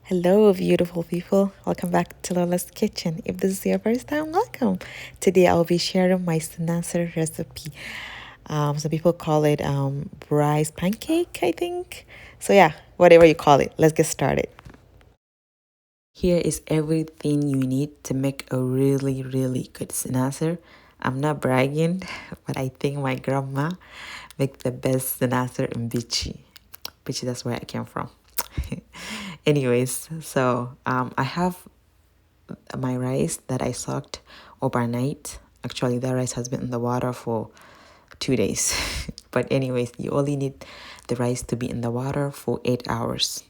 Hello, beautiful people. Welcome back to Lola's Kitchen. If this is your first time, welcome. Today I'll be sharing my Sinasir recipe. Some people call it rice pancake, I think. So yeah, whatever you call it, let's get started. Here is everything you need to make a really, really good Sinasir. I'm not bragging, but I think my grandma make the best Sinasir in Bichi. Bichi, that's where I came from. Anyways, so I have my rice that I soaked overnight. Actually, that rice has been in the water for 2 days. But anyways, you only need the rice to be in the water for 8 hours.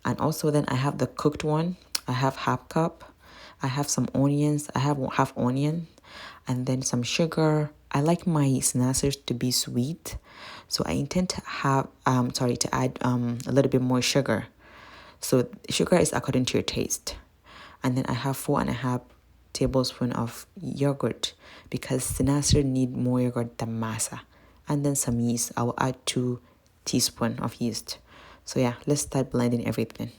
And also then I have the cooked one. I have half cup. I have some onions. I have half onion and then some sugar. I like my sinasirs to be sweet. So I intend to have to add a little bit more sugar. So sugar is according to your taste. And then I have 4.5 tablespoons of yogurt because sinasir need more yogurt than masa. And then some yeast. I will add 2 teaspoons of yeast. So yeah, let's start blending everything.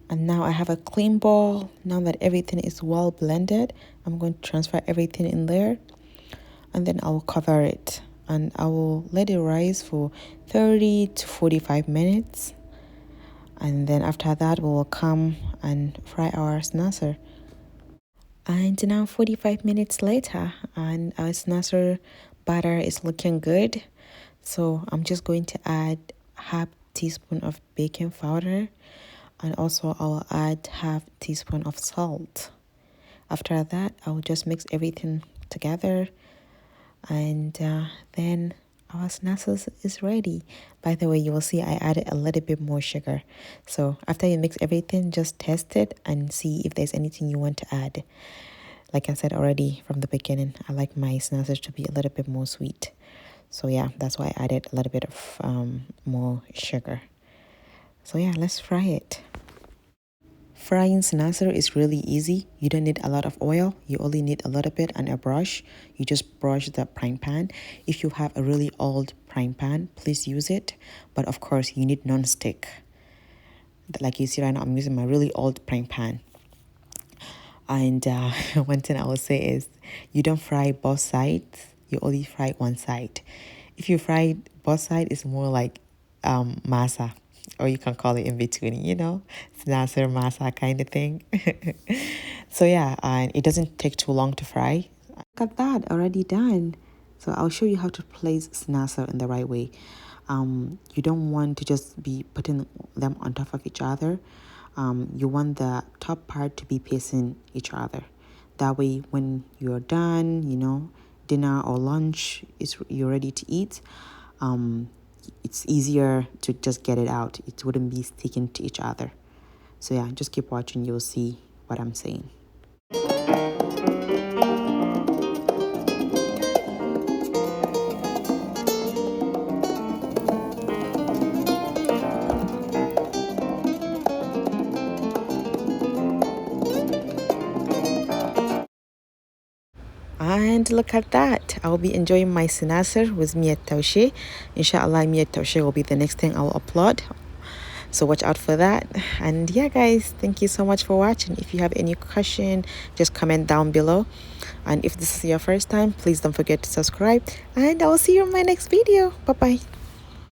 And now I have a clean bowl. Now that everything is well blended, I'm going to transfer everything in there. And then I will cover it. And I will let it rise for 30 to 45 minutes. And then after that, we will come and fry our sinasir. And now 45 minutes later, and our sinasir batter is looking good. So I'm just going to add half teaspoon of baking powder. And also I will add half teaspoon of salt. After that, I will just mix everything together. And then our sinasir is ready. By the way, you will see I added a little bit more sugar. So after you mix everything, just test it and see if there's anything you want to add. Like I said already from the beginning, I like my sinasir to be a little bit more sweet. So yeah, that's why I added a little bit of more sugar. So yeah, let's fry it. Frying sinasir is really easy. You don't need a lot of oil. You only need a little bit and a brush. You just brush the frying pan. If you have a really old frying pan, please use it. But of course, you need non-stick. Like you see right now, I'm using my really old frying pan. And one thing I will say is you don't fry both sides. You only fry one side. If you fry both sides, it's more like masa. Or you can call it in between, sinasir masa kind of thing. So yeah, and it doesn't take too long to fry. Look at that, already done. So I'll show you how to place sinasir in the right way. You don't want to just be putting them on top of each other. You want the top part to be facing each other. That way, when you're done, dinner or lunch you're ready to eat, it's easier to just get it out. It wouldn't be sticking to each other. So yeah, just keep watching. You'll see what I'm saying. And look at that. I'll be enjoying my sinasir with miyat taushe. Inshallah, miyat taushe will be the next thing I'll upload. so watch out for that. And yeah guys, thank you so much for watching. If you have any question, just comment down below, and if this is your first time, please don't forget to subscribe, and I will see you in my next video. Bye bye.